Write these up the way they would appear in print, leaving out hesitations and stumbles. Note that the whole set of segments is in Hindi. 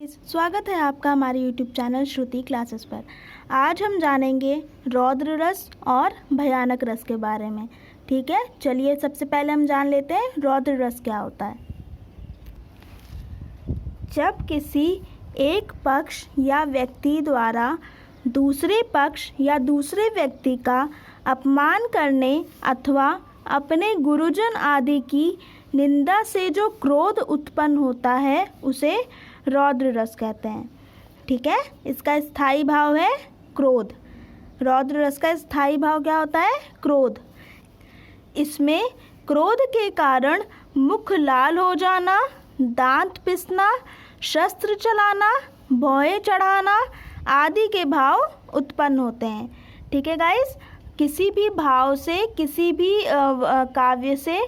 स्वागत है आपका हमारे YouTube चैनल श्रुति क्लासेस पर। आज हम जानेंगे रौद्र रस और भयानक रस के बारे में। ठीक है, चलिए सबसे पहले हम जान लेते हैं रौद्र रस क्या होता है। जब किसी एक पक्ष या व्यक्ति द्वारा दूसरे पक्ष या दूसरे व्यक्ति का अपमान करने अथवा अपने गुरुजन आदि की निंदा से जो क्रोध उत्पन्न होता है उसे रौद्र रस कहते हैं। ठीक है, इसका स्थायी भाव है क्रोध। रौद्र रस का स्थायी भाव क्या होता है? क्रोध। इसमें क्रोध के कारण मुख लाल हो जाना, दांत पिसना, शस्त्र चलाना, भौहें चढ़ाना आदि के भाव उत्पन्न होते हैं। ठीक है गाइस, किसी भी भाव से, किसी भी काव्य से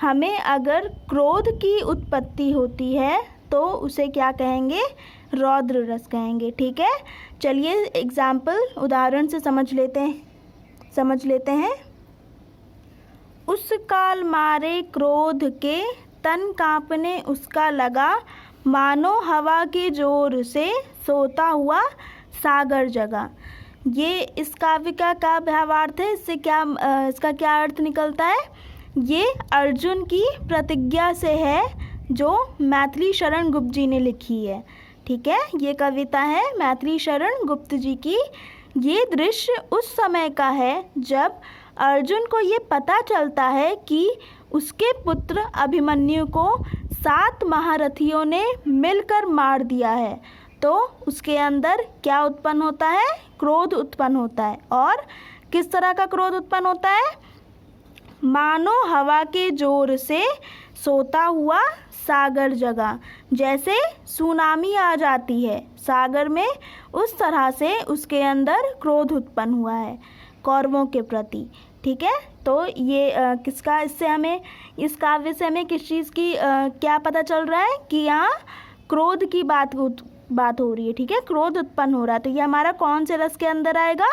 हमें अगर क्रोध की उत्पत्ति होती है तो उसे क्या कहेंगे? रौद्र रस कहेंगे। ठीक है, चलिए एग्जाम्पल उदाहरण से समझ लेते हैं। उस काल मारे क्रोध के तन कांपने उसका लगा, मानो हवा के जोर से सोता हुआ सागर जगा। ये इस काव्य का क्या भावार्थ है? इसका क्या अर्थ निकलता है? ये अर्जुन की प्रतिज्ञा से है जो मैथिली शरण गुप्त जी ने लिखी है। ठीक है, ये कविता है मैथिली शरण गुप्त जी की। ये दृश्य उस समय का है जब अर्जुन को ये पता चलता है कि उसके पुत्र अभिमन्यु को 7 महारथियों ने मिलकर मार दिया है। तो उसके अंदर क्या उत्पन्न होता है? क्रोध उत्पन्न होता है। और किस तरह का क्रोध उत्पन्न होता है? मानो हवा के जोर से सोता हुआ सागर जगा। जैसे सुनामी आ जाती है सागर में, उस तरह से उसके अंदर क्रोध उत्पन्न हुआ है कौरवों के प्रति। ठीक है, तो ये इस काव्य से हमें किस चीज़ की क्या पता चल रहा है कि यहाँ क्रोध की बात हो रही है। ठीक है, क्रोध उत्पन्न हो रहा है। तो ये हमारा कौन से रस के अंदर आएगा?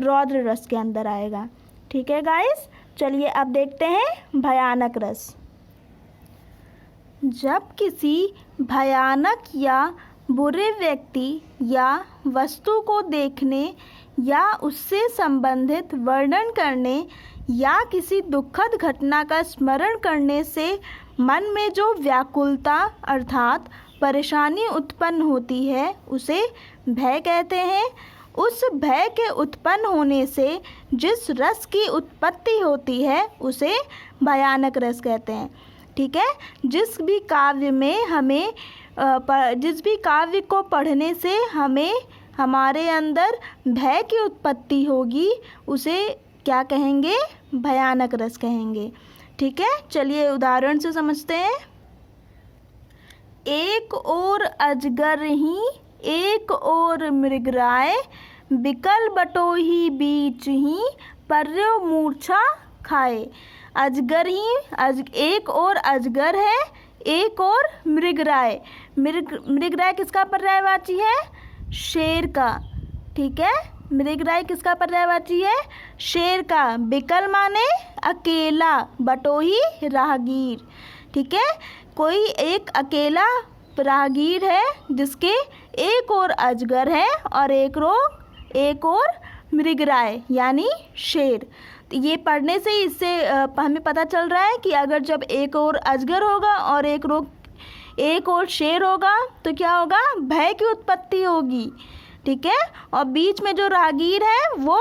रौद्र रस के अंदर आएगा। ठीक है गाइस, चलिए अब देखते हैं भयानक रस। जब किसी भयानक या बुरे व्यक्ति या वस्तु को देखने या उससे संबंधित वर्णन करने या किसी दुखद घटना का स्मरण करने से मन में जो व्याकुलता अर्थात परेशानी उत्पन्न होती है उसे भय कहते हैं। उस भय के उत्पन्न होने से जिस रस की उत्पत्ति होती है उसे भयानक रस कहते हैं। ठीक है, जिस भी काव्य को पढ़ने से हमें हमारे अंदर भय की उत्पत्ति होगी उसे क्या कहेंगे? भयानक रस कहेंगे। ठीक है, चलिए उदाहरण से समझते हैं। एक ओर अजगर ही एक ओर मृगराय, बिकल बटोही बीच ही पर्यो मूर्छा खाए। एक और अजगर है, एक और मृगराय। मृगराय किसका पर्यायवाची है? शेर का। ठीक है, मृगराय किसका पर्यायवाची है? शेर का। बिकल माने अकेला, बटोही राहगीर। ठीक है, कोई एक अकेला राहगीर है जिसके एक और अजगर है और एक और मृगराय यानी शेर। तो ये पढ़ने से इससे हमें पता चल रहा है कि अगर जब एक और अजगर होगा और एक और शेर होगा तो क्या होगा? भय की उत्पत्ति होगी। ठीक है, और बीच में जो राहगीर है वो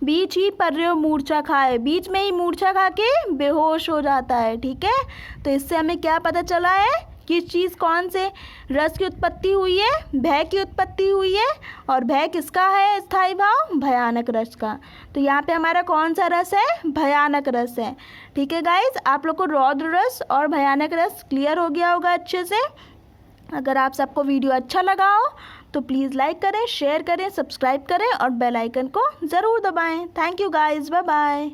बीच ही पर्यो मूर्छा खाए, बीच में ही मूर्छा खा के बेहोश हो जाता है। ठीक है, तो इससे हमें क्या पता चला है? किस चीज़ कौन से रस की उत्पत्ति हुई है? भय की उत्पत्ति हुई है। और भय किसका है स्थायी भाव? भयानक रस का। तो यहाँ पे हमारा कौन सा रस है? भयानक रस है। ठीक है गाइस, आप लोग को रौद्र रस और भयानक रस क्लियर हो गया होगा अच्छे से। अगर आप सबको वीडियो अच्छा लगा हो तो प्लीज़ लाइक करें, शेयर करें, सब्सक्राइब करें और बेल आइकन को ज़रूर दबाएं। Thank you guys, bye bye.